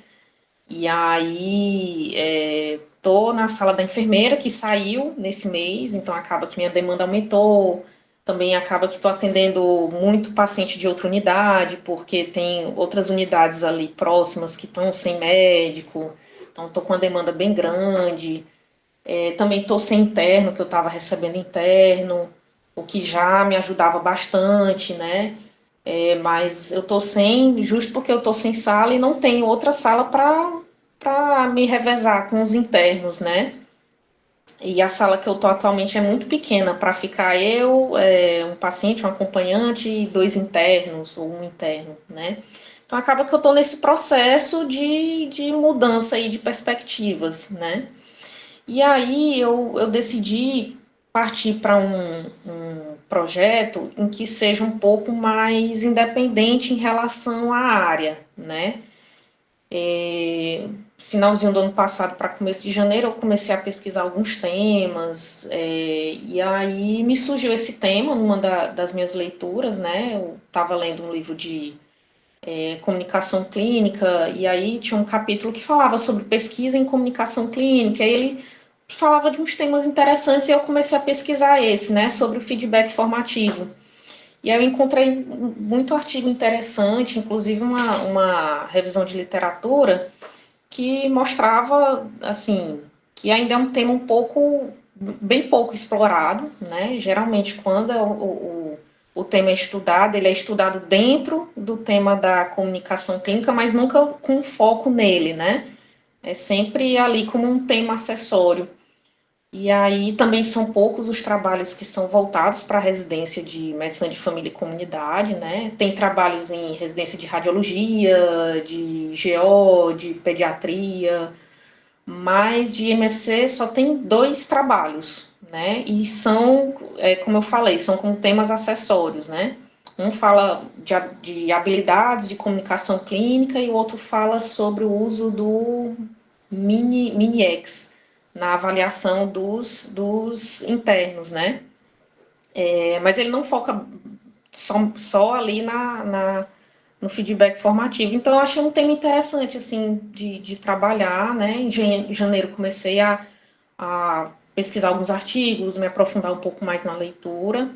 E aí, tô na sala da enfermeira, que saiu nesse mês, então acaba que minha demanda aumentou, também acaba que estou atendendo muito paciente de outra unidade, porque tem outras unidades ali próximas que estão sem médico, então estou com uma demanda bem grande. Também estou sem interno, que eu estava recebendo interno, o que já me ajudava bastante, né? Mas eu estou sem, justo porque eu estou sem sala e não tenho outra sala para me revezar com os internos, né? E a sala que eu estou atualmente é muito pequena para ficar eu, um paciente, um acompanhante e 2 internos ou um interno, né? Então acaba que eu estou nesse processo de mudança aí de perspectivas, né? E aí eu decidi partir para um projeto em que seja um pouco mais independente em relação à área, né? Finalzinho do ano passado para começo de janeiro eu comecei a pesquisar alguns temas, e aí me surgiu esse tema numa das minhas leituras, né? Eu estava lendo um livro de comunicação clínica, e aí tinha um capítulo que falava sobre pesquisa em comunicação clínica, e ele falava de uns temas interessantes, e eu comecei a pesquisar esse, né, sobre o feedback formativo. E aí eu encontrei muito artigo interessante, inclusive uma revisão de literatura, que mostrava, assim, que ainda é um tema bem pouco explorado, né, geralmente quando o tema é estudado, ele é estudado dentro do tema da comunicação clínica, mas nunca com foco nele, né? É sempre ali como um tema acessório. E aí também são poucos os trabalhos que são voltados para a residência de medicina de família e comunidade, né? Tem trabalhos em residência de radiologia, de GO, de pediatria, mas de MFC só tem 2 trabalhos, né? E são, como eu falei, são com temas acessórios, né? Um fala de habilidades de comunicação clínica e o outro fala sobre o uso do Mini-X na avaliação dos internos, né? Mas ele não foca só ali no feedback formativo. Então, eu achei um tema interessante, assim, de trabalhar, né? Em janeiro comecei a pesquisar alguns artigos, me aprofundar um pouco mais na leitura.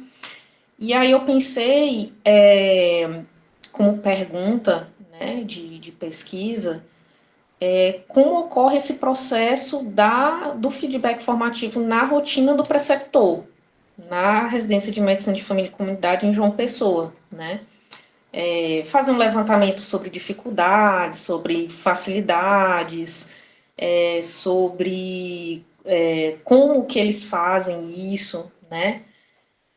E aí eu pensei, como pergunta, né, de pesquisa, como ocorre esse processo do feedback formativo na rotina do preceptor, na residência de medicina de família e comunidade em João Pessoa, né? Fazer um levantamento sobre dificuldades, sobre facilidades, sobre como que eles fazem isso, né?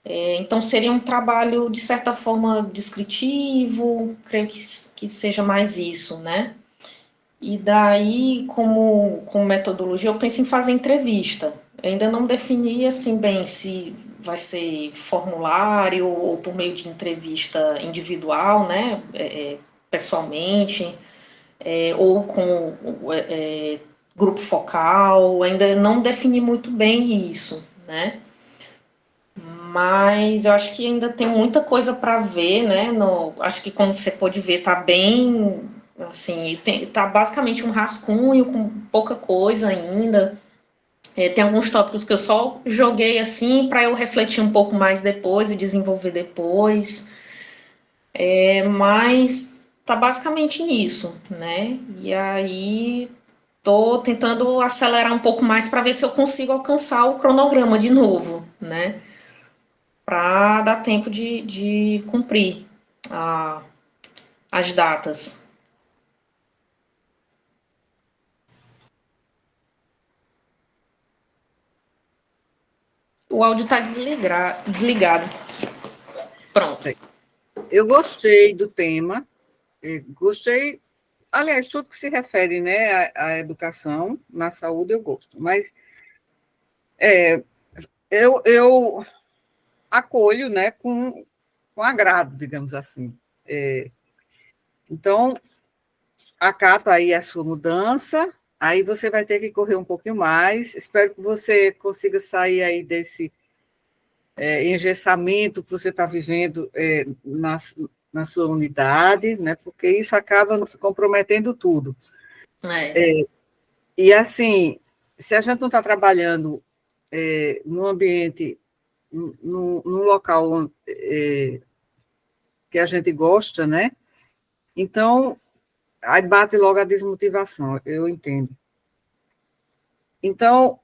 Então, seria um trabalho, de certa forma, descritivo, creio que seja mais isso, né? E daí, como metodologia, eu penso em fazer entrevista. Eu ainda não defini, assim, bem se vai ser formulário ou por meio de entrevista individual, né, pessoalmente, ou com grupo focal. Ainda não defini muito bem isso, né. Mas eu acho que ainda tem muita coisa para ver, né? Acho que, como você pode ver, tá bem, assim, tá basicamente um rascunho com pouca coisa ainda. Tem alguns tópicos que eu só joguei assim para eu refletir um pouco mais depois e desenvolver depois. Mas tá basicamente nisso, né? E aí tô tentando acelerar um pouco mais para ver se eu consigo alcançar o cronograma de novo, né? Para dar tempo de cumprir as datas. O áudio está desligado. Pronto. Eu gostei do tema, gostei, aliás, tudo que se refere, né, à educação na saúde eu gosto, mas eu acolho, né, com agrado, digamos assim. Então, acato aí a sua mudança, aí você vai ter que correr um pouquinho mais, espero que você consiga sair aí desse engessamento que você está vivendo na sua unidade, né, porque isso acaba comprometendo tudo. E, assim, se a gente não está trabalhando num ambiente, num local que a gente gosta, né, então, aí bate logo a desmotivação, eu entendo. Então,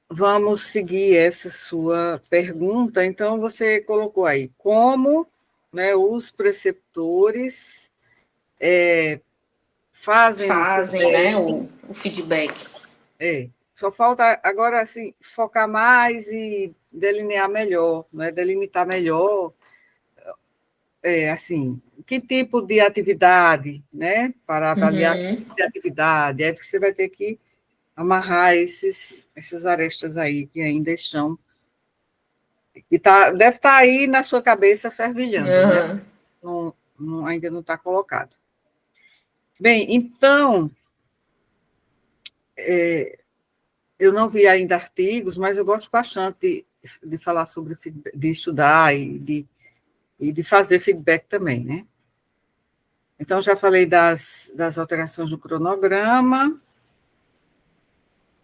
vamos seguir essa sua pergunta. Então, você colocou aí, como né, os preceptores fazem né, o feedback. Só falta agora assim, focar mais e delinear melhor, né, delimitar melhor, assim, que tipo de atividade, né, para avaliar que tipo de atividade, aí você vai ter que amarrar essas arestas aí que ainda estão, que deve estar aí na sua cabeça fervilhando, né? Ainda não está colocado. Bem, então, eu não vi ainda artigos, mas eu gosto bastante de falar sobre feedback, de estudar e de fazer feedback também, né? Então, já falei das alterações do cronograma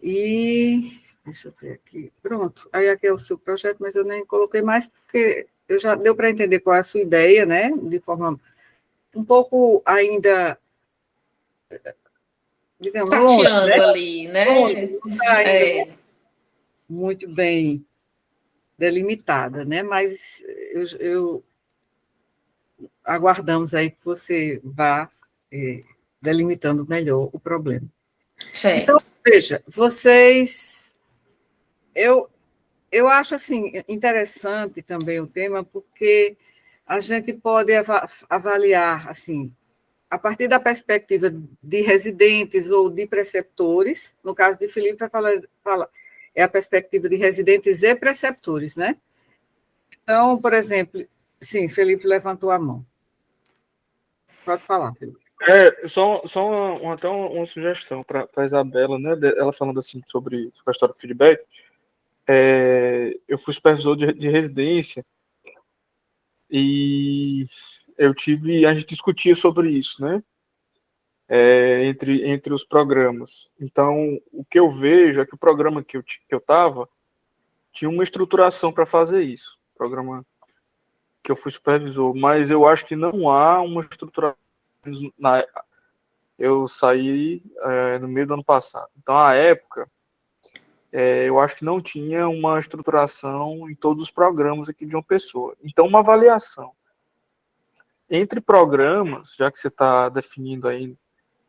e... Deixa eu ver aqui. Pronto. Aí aqui é o seu projeto, mas eu nem coloquei mais, porque já deu para entender qual é a sua ideia, né? De forma um pouco ainda, digamos, longe, né? Ali, né? Longe, não está ainda muito bem delimitada, né? Mas eu aguardamos aí que você vá delimitando melhor o problema. Certo. Então, veja, vocês... Eu acho assim, interessante também o tema, porque a gente pode avaliar assim, a partir da perspectiva de residentes ou de preceptores. No caso de Felipe, é a perspectiva de residentes e preceptores, né? Então, por exemplo, sim, Felipe levantou a mão. Pode falar, Felipe. Só uma sugestão para a Isabela, né? Ela falando assim sobre a história do feedback. Eu fui supervisor de residência e a gente discutia sobre isso, né? Entre os programas. Então, o que eu vejo é que o programa que eu estava tinha uma estruturação para fazer isso. O programa que eu fui supervisor, mas eu acho que não há uma estruturação. Eu saí no meio do ano passado. Então, à época, eu acho que não tinha uma estruturação em todos os programas aqui de uma pessoa. Então, uma avaliação entre programas, já que você está definindo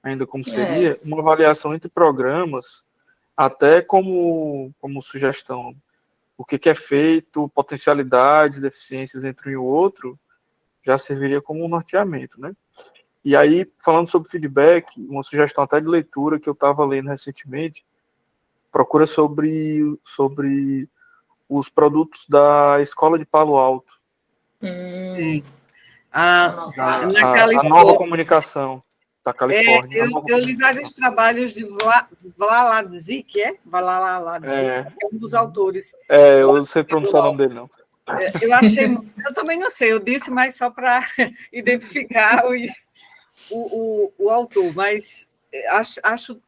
ainda como seria, uma avaliação entre programas, até como sugestão, o que é feito, potencialidades, deficiências entre um e o outro, já serviria como um norteamento, né? E aí, falando sobre feedback, uma sugestão até de leitura que eu estava lendo recentemente, procura sobre os produtos da Escola de Palo Alto. A nova comunicação da Califórnia. Eu li vários trabalhos de Vlaladzik, é um dos autores. Eu não sei pronunciar o nome dele, não. Eu também não sei, eu disse, mas só para identificar o autor, mas acho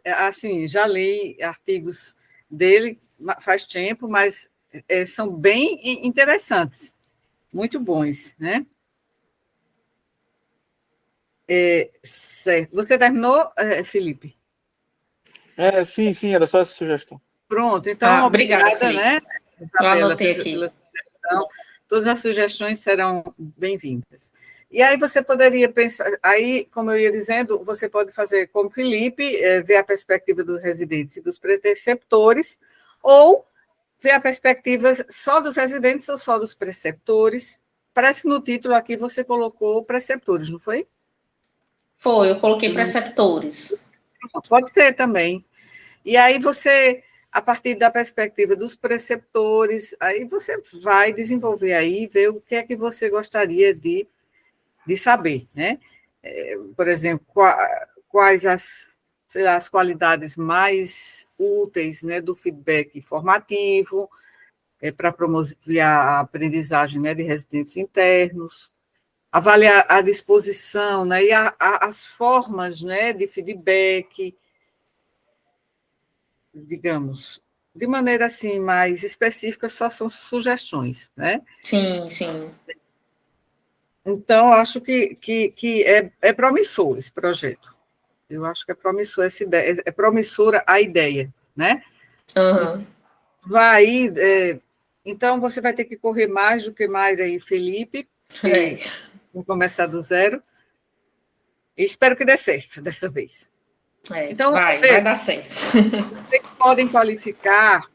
assim, já li artigos dele faz tempo, mas são bem interessantes, muito bons, né? Certo. Você terminou, Felipe? Sim, era só essa sugestão. Pronto, então, obrigada, né, Isabela, pela sugestão. Todas as sugestões serão bem-vindas. E aí você poderia pensar, aí, como eu ia dizendo, você pode fazer como Felipe, ver a perspectiva dos residentes e dos preceptores, ou ver a perspectiva só dos residentes ou só dos preceptores. Parece que no título aqui você colocou preceptores, não foi? Foi, eu coloquei preceptores. Pode ser também. E aí você, a partir da perspectiva dos preceptores, aí você vai desenvolver aí, ver o que é que você gostaria de saber, né? Por exemplo, quais as qualidades mais úteis, né, do feedback formativo, para promover a aprendizagem, né, de residentes internos, avaliar a disposição, né, e as formas, né, de feedback, digamos, de maneira assim mais específica, só são sugestões, né? Sim. Então, acho que é promissor esse projeto. Eu acho que é promissor essa ideia, é promissora a ideia, né? Então, você vai ter que correr mais do que Mayra e Felipe, Vamos começar do zero. E espero que dê certo dessa vez. Então, vai dar certo. Vocês podem qualificar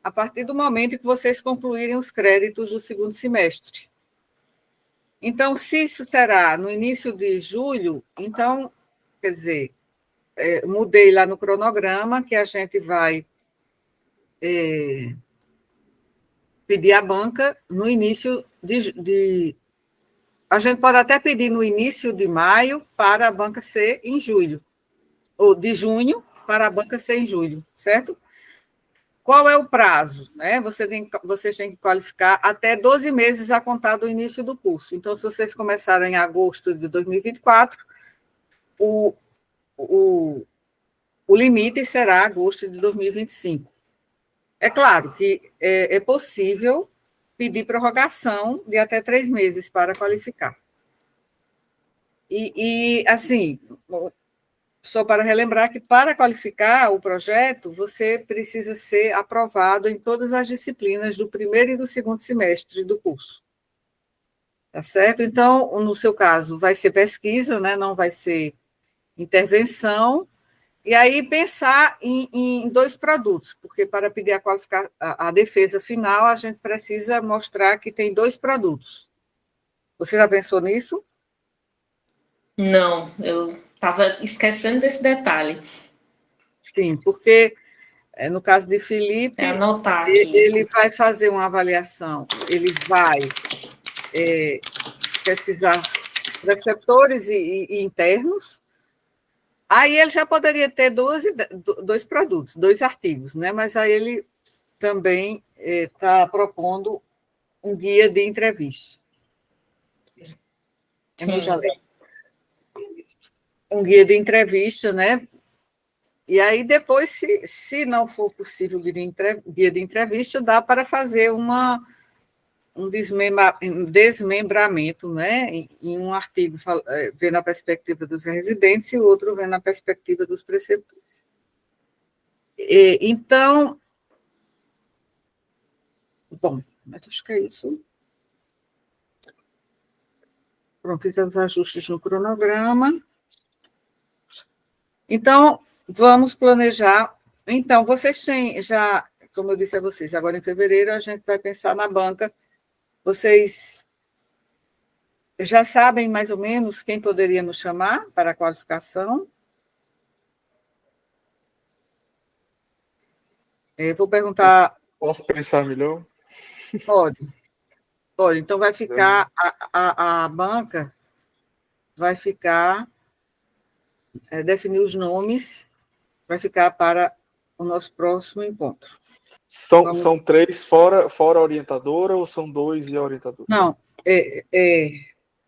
a partir do momento que vocês concluírem os créditos do segundo semestre. Então, se isso será no início de julho, então, quer dizer, mudei lá no cronograma que a gente vai pedir à banca no início de... A gente pode até pedir no início de maio para a banca ser em julho, ou de junho para a banca ser em julho, certo? Qual é o prazo? Né? Vocês têm que qualificar até 12 meses a contar do início do curso. Então, se vocês começarem em agosto de 2024, o limite será agosto de 2025. É claro que é possível pedir prorrogação de até 3 meses para qualificar. E assim, só para relembrar que para qualificar o projeto, você precisa ser aprovado em todas as disciplinas do primeiro e do segundo semestre do curso. Tá certo? Então, no seu caso, vai ser pesquisa, né? Não vai ser intervenção. E aí pensar em 2 produtos, porque para pedir a defesa final, a gente precisa mostrar que tem 2 produtos. Você já pensou nisso? Não, eu estava esquecendo desse detalhe. Sim, porque no caso de Felipe, anotar aqui. Ele vai fazer uma avaliação, ele vai pesquisar receptores e internos. Aí ele já poderia ter 2 produtos, 2 artigos, né? Mas aí ele também está propondo um guia de entrevista. Um guia de entrevista, né? E aí depois, se não for possível guia de entrevista, dá para fazer um desmembramento, né? Em um artigo vendo a perspectiva dos residentes e o outro vendo a perspectiva dos preceptores. Então, bom, acho que é isso. Pronto, fica os ajustes no cronograma. Então, vamos planejar. Então, vocês têm já, como eu disse a vocês, agora em fevereiro a gente vai pensar na banca. Vocês já sabem mais ou menos quem poderíamos chamar para a qualificação? Vou perguntar... Posso pensar melhor? Pode. Então, vai ficar... A banca vai ficar... definir os nomes, vai ficar para o nosso próximo encontro. São 3 fora a orientadora ou são 2 e a orientadora? Não,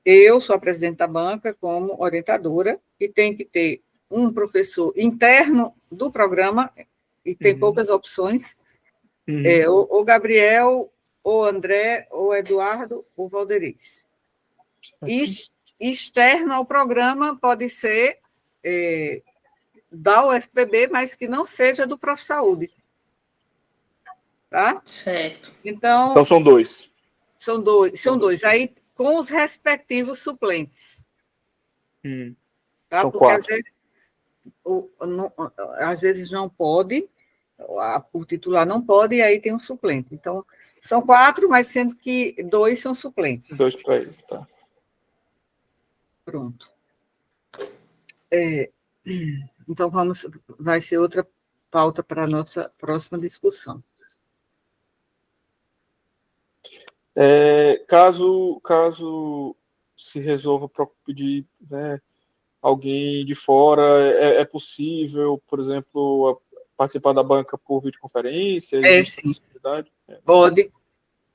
eu sou a presidente da banca como orientadora e tem que ter um professor interno do programa, e tem poucas opções, ou Gabriel, ou André, ou Eduardo, ou Valderiz. E externo ao programa pode ser da UFPB, mas que não seja do Profsaúde. Tá? Certo. Então são 2. São dois. Aí, com os respectivos suplentes. Tá? São porque 4. Às vezes não pode, o titular não pode, e aí tem um suplente. Então, são 4, mas sendo que 2 são suplentes. 2 para ele, tá. Pronto. Então, vai ser outra pauta para a nossa próxima discussão. Caso se resolva pedir, né, alguém de fora, é possível, por exemplo, participar da banca por videoconferência? Sim. Possibilidade? Pode.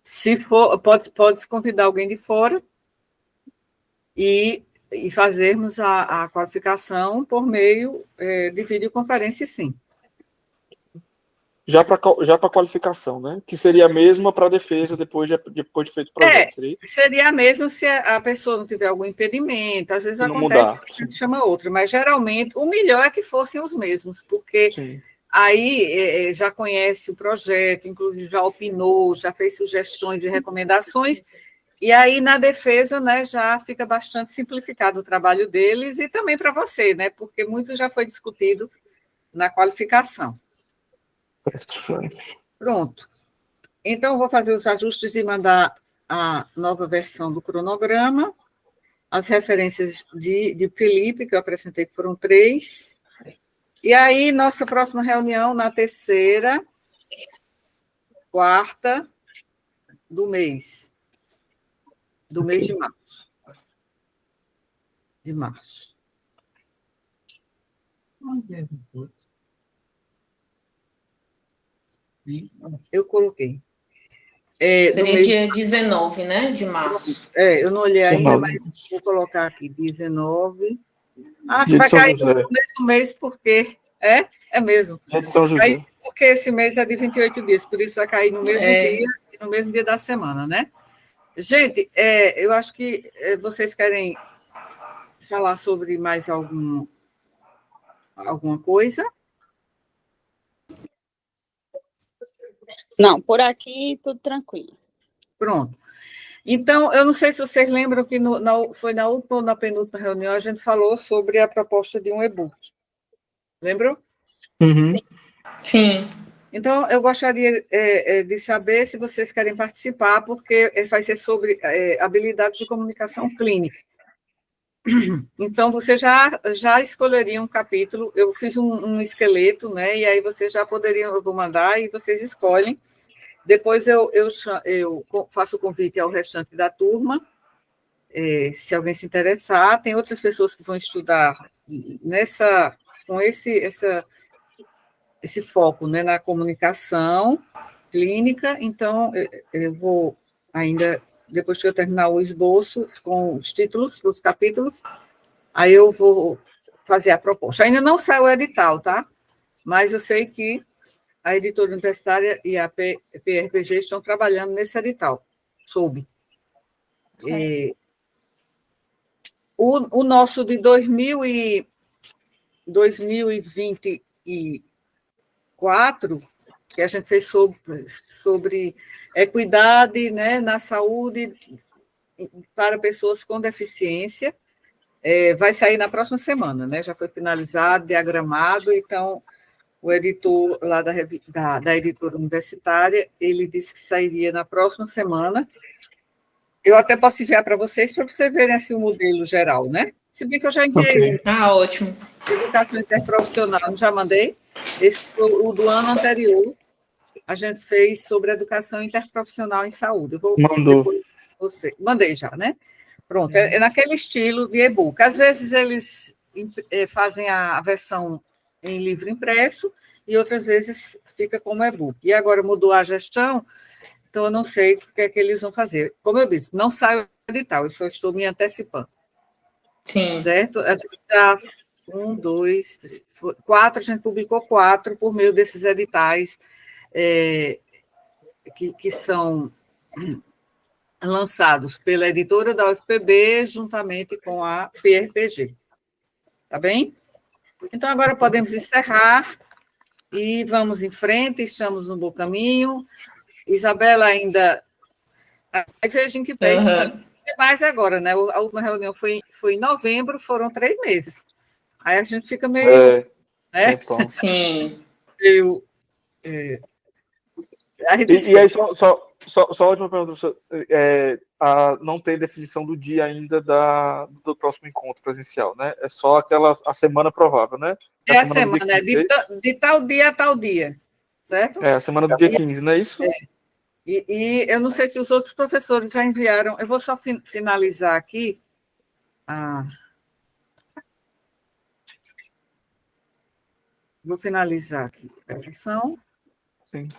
Se for, pode convidar alguém de fora e fazermos a qualificação por meio de videoconferência, sim. Já para a qualificação, né? Que seria a mesma para a defesa depois de feito o projeto. Seria a mesma se a pessoa não tiver algum impedimento. Às vezes acontece que a gente chama outro, mas geralmente o melhor é que fossem os mesmos, porque aí já conhece o projeto, inclusive já opinou, já fez sugestões e recomendações, E aí, na defesa, né, já fica bastante simplificado o trabalho deles e também para você, né, porque muito já foi discutido na qualificação. Pronto. Então, eu vou fazer os ajustes e mandar a nova versão do cronograma, as referências de Felipe, que eu apresentei, que foram 3. E aí, nossa próxima reunião, na terceira, quarta do mês de março. De março. Eu coloquei. Seria dia 19, né, de março. Eu não olhei ainda, mas vou colocar aqui, 19. Que vai cair no mesmo mês, porque... É mesmo. Dia de São José. Porque esse mês é de 28 dias, por isso vai cair no mesmo dia e no mesmo dia da semana, né? Gente, eu acho que vocês querem falar sobre mais alguma coisa? Não, por aqui tudo tranquilo. Pronto. Então, eu não sei se vocês lembram que foi na última ou na penúltima reunião a gente falou sobre a proposta de um e-book. Lembram? Uhum. Sim. Então, eu gostaria de saber se vocês querem participar, porque vai ser sobre habilidades de comunicação clínica. Então, você já escolheria um capítulo, eu fiz um esqueleto, né? E aí vocês já poderiam, eu vou mandar e vocês escolhem. Depois eu faço o convite ao restante da turma, se alguém se interessar. Tem outras pessoas que vão estudar com esse foco, né, na comunicação clínica. Então, eu vou ainda, depois que eu terminar o esboço com os títulos dos capítulos, aí eu vou fazer a proposta. Ainda não saiu o edital, tá? Mas eu sei que a editora universitária e a PRPG estão trabalhando nesse edital, soube. O nosso de 2024, que a gente fez sobre equidade, né, na saúde para pessoas com deficiência, vai sair na próxima semana, né? Já foi finalizado, diagramado, então o editor lá da editora universitária, ele disse que sairia na próxima semana. Eu até posso enviar para vocês verem assim, o modelo geral, né? Se bem que eu já enviei. Ótimo. Educação interprofissional, já mandei. Esse foi o do ano anterior. A gente fez sobre educação interprofissional em saúde. Mandou. Mandei já, né? Pronto, é naquele estilo de e-book. Às vezes eles fazem a versão em livro impresso e outras vezes fica como e-book. E agora mudou a gestão, então eu não sei o que é que eles vão fazer. Como eu disse, não sai o edital, eu só estou me antecipando. Sim. Certo? A gente já 1, 2, 3, 4, a gente publicou 4 por meio desses editais que são lançados pela editora da UFPB, juntamente com a PRPG. Tá bem? Então, agora podemos encerrar e vamos em frente, estamos no bom caminho. Isabela ainda... Aí veja em que pé estamos. Mais agora, né? A última reunião foi em novembro, foram 3 meses. Aí a gente fica meio... né? Sim. Meio... E aí, só a última pergunta, não tem definição do dia ainda do próximo encontro presencial, né? É só a semana provável, né? A semana, né? De tal dia a tal dia, certo? A semana do dia 15, não é isso? E eu não sei se os outros professores já enviaram, eu vou só finalizar aqui. Vou finalizar aqui a versão. Sim.